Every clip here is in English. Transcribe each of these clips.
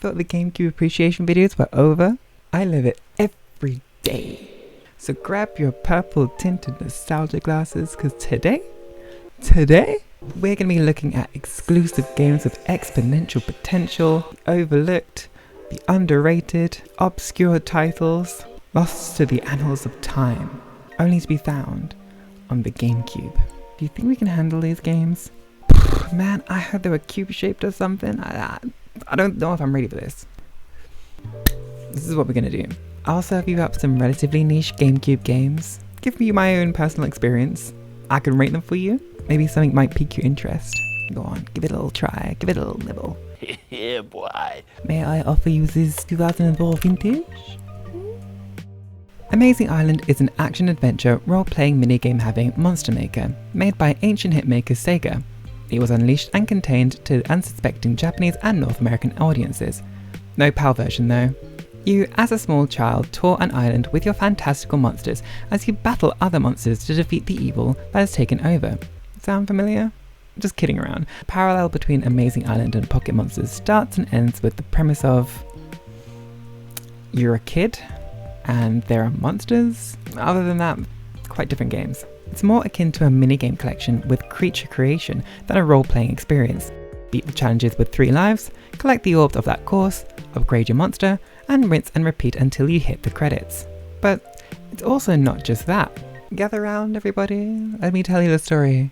thought the GameCube appreciation videos were over? I live it every day. So grab your purple tinted nostalgia glasses, because today, we're going to be looking at exclusive games with exponential potential, the overlooked, the underrated, obscure titles, lost to the annals of time, only to be found on the GameCube. Do you think we can handle these games? Man, I heard they were cube-shaped or something. I don't know if I'm ready for this. This is what we're gonna do. I'll serve you up some relatively niche GameCube games, give you my own personal experience. I can rate them for you. Maybe something might pique your interest. Go on, give it a little try, give it a little nibble. Yeah, boy. May I offer you this 2004 vintage? Amazing Island is an action-adventure role-playing minigame having monster maker, made by ancient hitmaker Sega. It was unleashed and contained to unsuspecting Japanese and North American audiences. No PAL version though. You, as a small child, tour an island with your fantastical monsters as you battle other monsters to defeat the evil that has taken over. Sound familiar? Just kidding around. Parallel between Amazing Island and Pocket Monsters starts and ends with the premise of you're a kid and there are monsters. Other than that, quite different games. It's more akin to a minigame collection with creature creation than a role-playing experience. Beat the challenges with 3 lives, collect the orbs of that course, upgrade your monster, and rinse and repeat until you hit the credits. But it's also not just that. Gather round, everybody. Let me tell you the story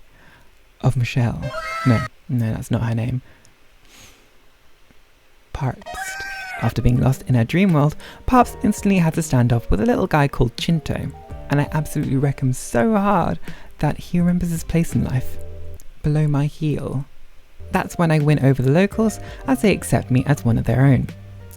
of Michelle. No, that's not her name. Parps. After being lost in her dream world, Parps instantly has a standoff with a little guy called Chinto, and I absolutely wreck him so hard that he remembers his place in life. Below my heel. That's when I win over the locals as they accept me as one of their own.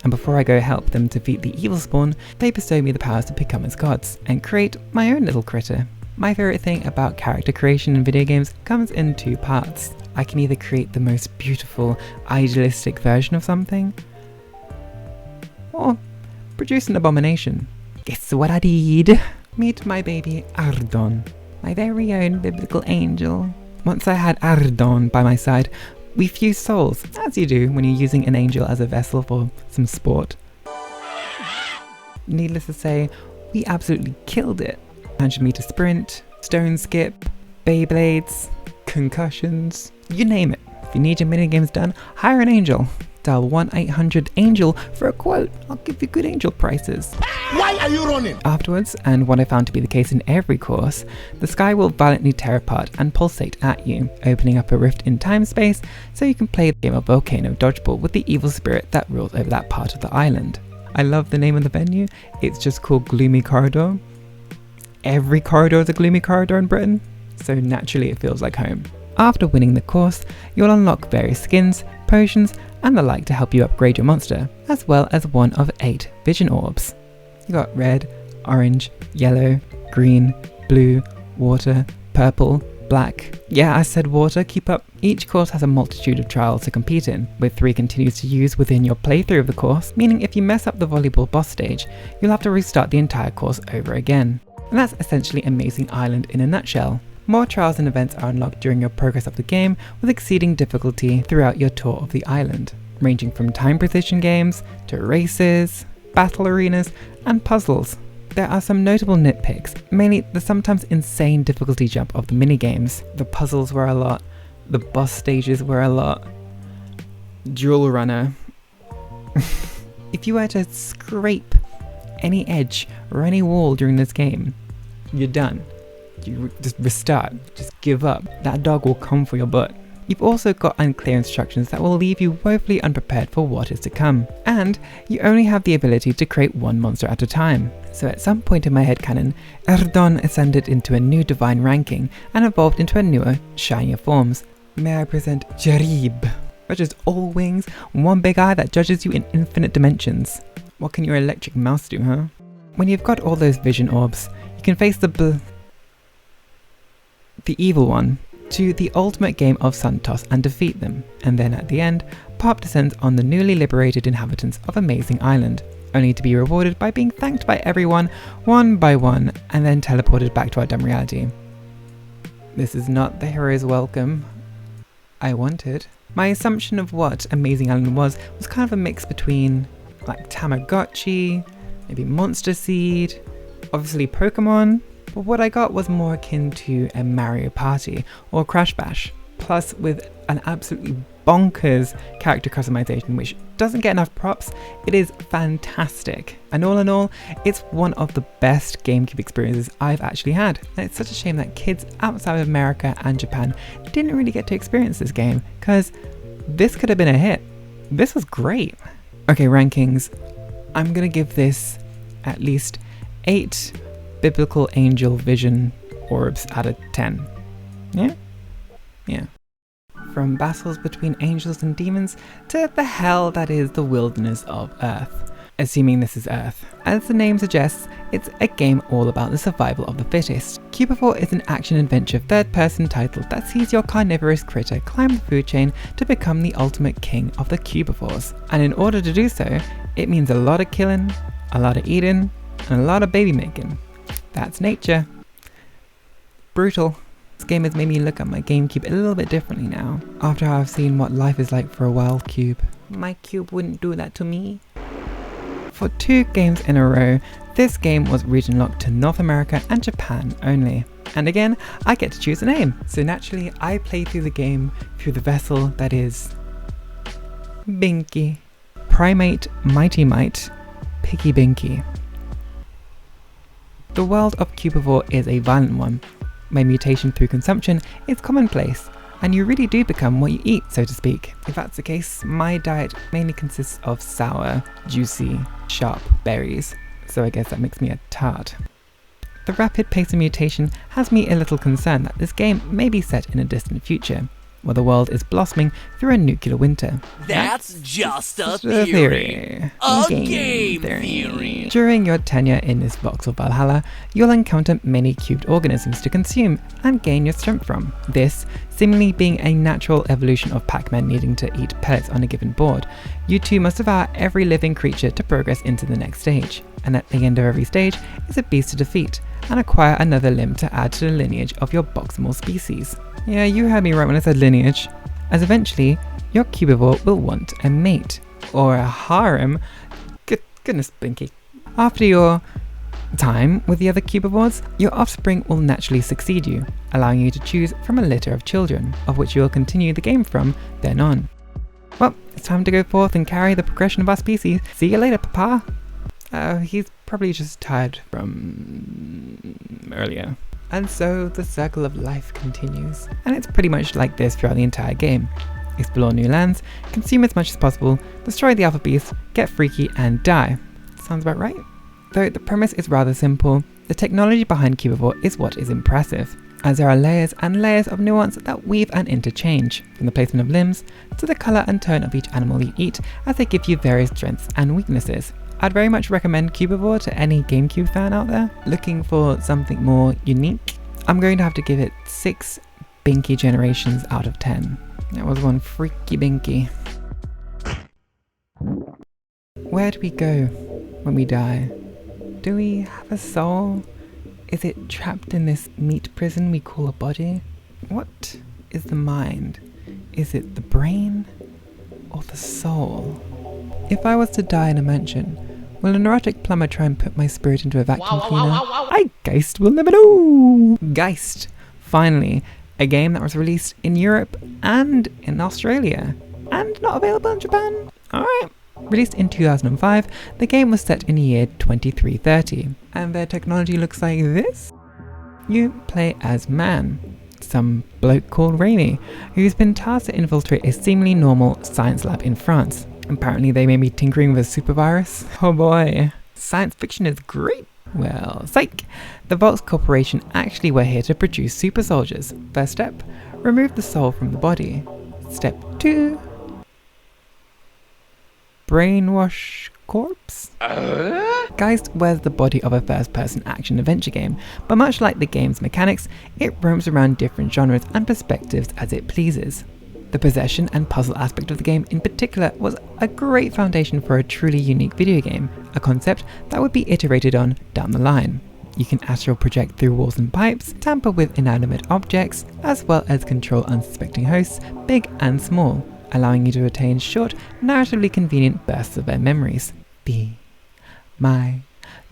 And before I go help them defeat the evil spawn, they bestow me the powers to become as gods and create my own little critter. My favourite thing about character creation in video games comes in 2 parts. I can either create the most beautiful, idealistic version of something, or produce an abomination. Guess what I did? Meet my baby Ardon, my very own biblical angel. Once I had Ardon by my side, we fused souls, as you do when you're using an angel as a vessel for some sport. Needless to say, we absolutely killed it. 100-meter sprint, stone skip, Beyblades, concussions, you name it. If you need your minigames done, hire an angel. Dial 1-800-ANGEL for a quote. I'll give you good angel prices. Why are you running? Afterwards, and what I found to be the case in every course, the sky will violently tear apart and pulsate at you, opening up a rift in time-space so you can play the game of Volcano Dodgeball with the evil spirit that rules over that part of the island. I love the name of the venue. It's just called Gloomy Corridor. Every corridor is a gloomy corridor in Britain, so naturally it feels like home. After winning the course, you'll unlock various skins, potions, and the like to help you upgrade your monster, as well as one of 8 vision orbs. You got red, orange, yellow, green, blue, water, purple, black. Yeah, I said water, keep up. Each course has a multitude of trials to compete in, with 3 continues to use within your playthrough of the course, meaning if you mess up the volleyball boss stage, you'll have to restart the entire course over again. And that's essentially Amazing Island in a nutshell. More trials and events are unlocked during your progress of the game, with exceeding difficulty throughout your tour of the island, ranging from time precision games to races, battle arenas, and puzzles. There are some notable nitpicks, mainly the sometimes insane difficulty jump of the minigames. The puzzles were a lot, the boss stages were a lot. Jewel Runner. If you were to scrape any edge or any wall during this game, you're done. You just restart, just give up. That dog will come for your butt. You've also got unclear instructions that will leave you woefully unprepared for what is to come. And you only have the ability to create 1 monster at a time. So at some point in my headcanon, Erdon ascended into a new divine ranking and evolved into a newer, shinier forms. May I present Jarib, which is all wings, 1 big eye that judges you in infinite dimensions. What can your electric mouse do, huh? When you've got all those vision orbs, you can face the evil one to the ultimate game of Sun Toss and defeat them. And then at the end, Pop descends on the newly liberated inhabitants of Amazing Island, only to be rewarded by being thanked by everyone, one by one, and then teleported back to our dumb reality. This is not the hero's welcome I wanted. My assumption of what Amazing Island was kind of a mix between like Tamagotchi, maybe Monster Seed, obviously Pokemon, but what I got was more akin to a Mario Party or Crash Bash, plus with an absolutely bonkers character customization which doesn't get enough props. It is fantastic, and all in all, it's one of the best GameCube experiences I've actually had, and it's such a shame that kids outside of America and Japan didn't really get to experience this game, because this could have been a hit. This was great. Okay, rankings. I'm gonna give this at least 8 biblical angel vision orbs out of 10. Yeah. From battles between angels and demons to the hell that is the wilderness of Earth. Assuming this is Earth. As the name suggests, it's a game all about the survival of the fittest. Cubivore is an action-adventure third-person title that sees your carnivorous critter climb the food chain to become the ultimate king of the cubivores. And in order to do so, it means a lot of killing, a lot of eating, and a lot of baby making. That's nature. Brutal. This game has made me look at my GameCube a little bit differently now, after I've seen what life is like for a wild cube. My cube wouldn't do that to me. For 2 games in a row, this game was region locked to North America and Japan only. And again, I get to choose a name. So naturally, I play through the game through the vessel that is Binky. Primate Mighty Might, Picky Binky. The world of Cubivore is a violent one. Where mutation through consumption is commonplace, and you really do become what you eat, so to speak. If that's the case, my diet mainly consists of sour, juicy, sharp berries, so I guess that makes me a tart. The rapid pace of mutation has me a little concerned that this game may be set in a distant future, where the world is blossoming through a nuclear winter. That's just a theory. A game theory. During your tenure in this voxel Valhalla, you'll encounter many cubed organisms to consume and gain your strength from. This, seemingly being a natural evolution of Pac-Man needing to eat pellets on a given board, you two must devour every living creature to progress into the next stage. And at the end of every stage is a beast to defeat, and acquire another limb to add to the lineage of your boxable species. Yeah, you heard me right when I said lineage, as eventually your cubivore will want a mate, or a harem. Goodness Binky. After your time with the other cubivores, your offspring will naturally succeed you, allowing you to choose from a litter of children, of which you will continue the game from then on. Well, it's time to go forth and carry the progression of our species. See you later, Papa. He's probably just tired from earlier. And so the circle of life continues, and it's pretty much like this throughout the entire game. Explore new lands, consume as much as possible, destroy the alpha beast, get freaky, and die. Sounds about right? Though the premise is rather simple, the technology behind Cubivore is what is impressive, as there are layers and layers of nuance that weave and interchange, from the placement of limbs to the colour and tone of each animal you eat, as they give you various strengths and weaknesses. I'd very much recommend Cubivore to any GameCube fan out there looking for something more unique. I'm going to have to give it 6 Binky generations out of 10. That was one freaky Binky. Where do we go when we die? Do we have a soul? Is it trapped in this meat prison we call a body? What is the mind? Is it the brain or the soul? If I was to die in a mansion, will a neurotic plumber try and put my spirit into a vacuum cleaner? I Geist will never know! Geist, finally, a game that was released in Europe and in Australia, and not available in Japan. Alright. Released in 2005, the game was set in the year 2330, and their technology looks like this. You play as Man, some bloke called Raimi, who's been tasked to infiltrate a seemingly normal science lab in France. Apparently they may be tinkering with a super virus. Oh boy, science fiction is great. Well, psych! The Volks Corporation actually were here to produce super soldiers. First step, remove the soul from the body. Step 2, brainwash corpse? Geist wears the body of a first-person action-adventure game, but much like the game's mechanics, it roams around different genres and perspectives as it pleases. The possession and puzzle aspect of the game in particular was a great foundation for a truly unique video game, a concept that would be iterated on down the line. You can astral project through walls and pipes, tamper with inanimate objects, as well as control unsuspecting hosts, big and small. allowing you to retain short, narratively convenient bursts of their memories. Be my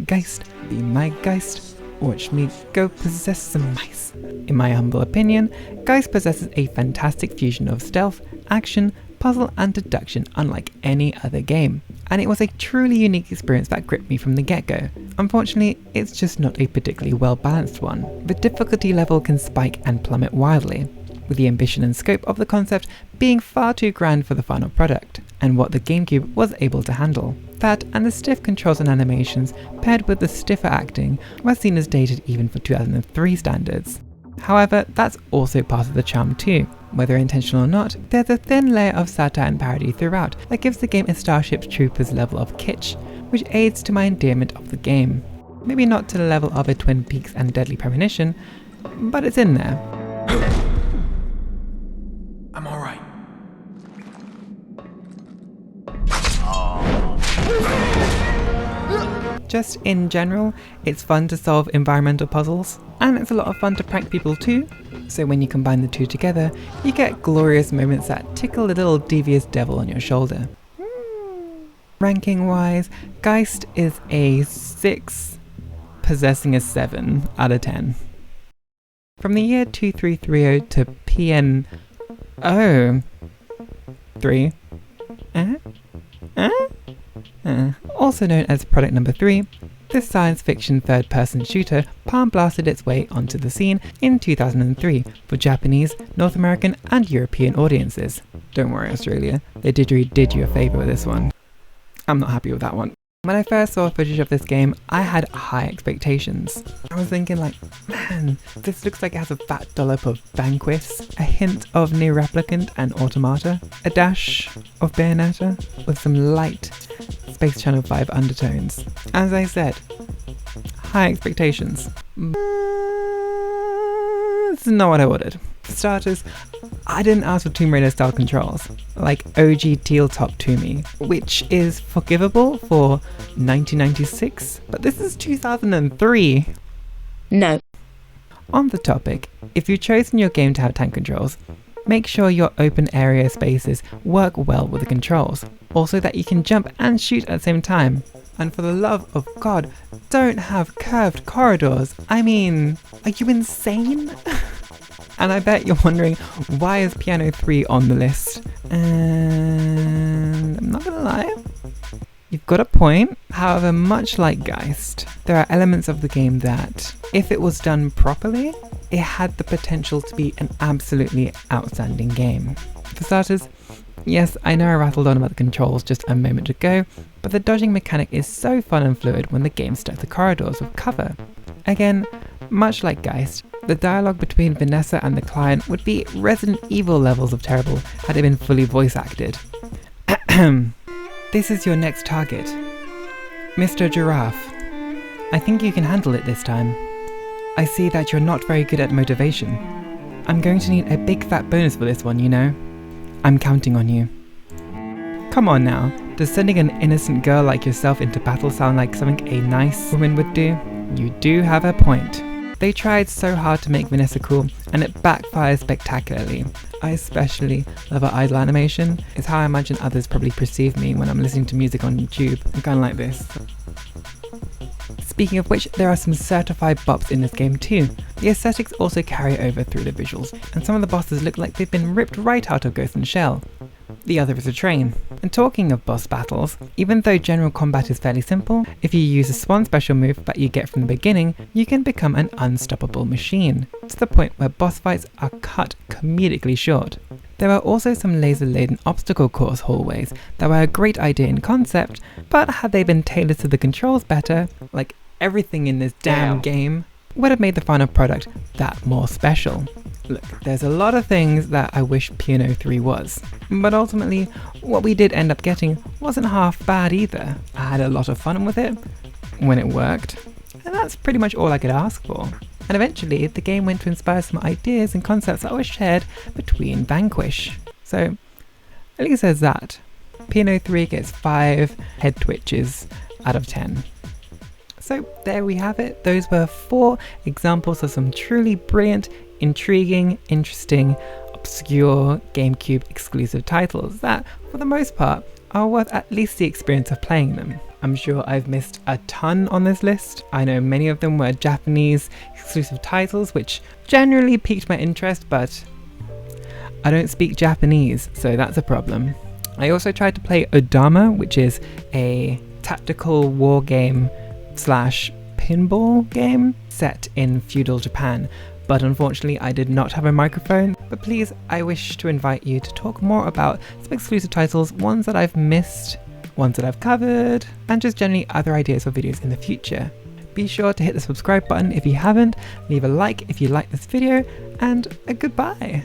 Geist, be my Geist, watch me go possess some mice. In my humble opinion, Geist possesses a fantastic fusion of stealth, action, puzzle and deduction unlike any other game, and it was a truly unique experience that gripped me from the get-go. Unfortunately, it's just not a particularly well balanced one. The difficulty level can spike and plummet wildly, with the ambition and scope of the concept being far too grand for the final product, and what the GameCube was able to handle. That and the stiff controls and animations, paired with the stiffer acting, were seen as dated even for 2003 standards. However, that's also part of the charm too. Whether intentional or not, there's a thin layer of satire and parody throughout that gives the game a Starship Troopers level of kitsch, which aids to my endearment of the game. Maybe not to the level of a Twin Peaks and Deadly Premonition, but it's in there. I'm alright. Just in general, it's fun to solve environmental puzzles, and it's a lot of fun to prank people too. So when you combine the two together, you get glorious moments that tickle the little devious devil on your shoulder. Ranking wise, Geist is a 6, possessing a 7 out of 10. From the year 2330 to PN... Oh. 3. Also known as Product Number 3, this science fiction third-person shooter palm blasted its way onto the scene in 2003 for Japanese, North American and European audiences. Don't worry Australia, they did you a favour with this one. I'm not happy with that one. When I first saw footage of this game, I had high expectations. I was thinking like, man, this looks like it has a fat dollop of Vanquish, a hint of Near Replicant and Automata, a dash of Bayonetta, with some light Space Channel 5 undertones. As I said, high expectations. It's not what I ordered. For starters, I didn't ask for Tomb Raider style controls, like OG Teal Top to me, which is forgivable for 1996, but this is 2003. No. On the topic, if you've chosen your game to have tank controls, make sure your open area spaces work well with the controls, also that you can jump and shoot at the same time. And for the love of God, don't have curved corridors. I mean, are you insane? And I bet you're wondering, why is Piano 3 on the list? And I'm not gonna lie, you've got a point. However, much like Geist, there are elements of the game that, if it was done properly, it had the potential to be an absolutely outstanding game. For starters, yes, I know I rattled on about the controls just a moment ago, but the dodging mechanic is so fun and fluid when the game stuck the corridors with cover. Again, much like Geist, the dialogue between Vanessa and the client would be Resident Evil levels of terrible had it been fully voice acted. This is your next target. Mr. Giraffe. I think you can handle it this time. I see that you're not very good at motivation. I'm going to need a big fat bonus for this one, you know. I'm counting on you. Come on now, does sending an innocent girl like yourself into battle sound like something a nice woman would do? You do have a point. They tried so hard to make Vanessa cool, and it backfires spectacularly. I especially love her idle animation. It's how I imagine others probably perceive me when I'm listening to music on YouTube. I'm kind of like this. Speaking of which, there are some certified bops in this game too. The aesthetics also carry over through the visuals, and some of the bosses look like they've been ripped right out of Ghost in the Shell. The other is a train. And talking of boss battles, even though general combat is fairly simple, if you use a swan special move that you get from the beginning, you can become an unstoppable machine, to the point where boss fights are cut comedically short. There are also some laser-laden obstacle course hallways that were a great idea in concept, but had they been tailored to the controls better, like everything in this damn game, would have made the final product that more special. Look, there's a lot of things that I wish Piano 3 was, but ultimately, what we did end up getting wasn't half bad either. I had a lot of fun with it, when it worked, and that's pretty much all I could ask for. And eventually, the game went to inspire some ideas and concepts that were shared between Vanquish. So, at least there's that. Piano 3 gets 5 head twitches out of 10. So there we have it. Those were 4 examples of some truly brilliant, intriguing, interesting, obscure GameCube exclusive titles that, for the most part, are worth at least the experience of playing them. I'm sure I've missed a ton on this list. I know many of them were Japanese exclusive titles, which generally piqued my interest, but I don't speak Japanese, so that's a problem. I also tried to play Odama, which is a tactical war game / pinball game set in feudal Japan, but unfortunately I did not have a microphone. But please, I wish to invite you to talk more about some exclusive titles, ones that I've missed, ones that I've covered, and just generally other ideas for videos in the future. Be sure to hit the subscribe button if you haven't, leave a like if you like this video, and a goodbye!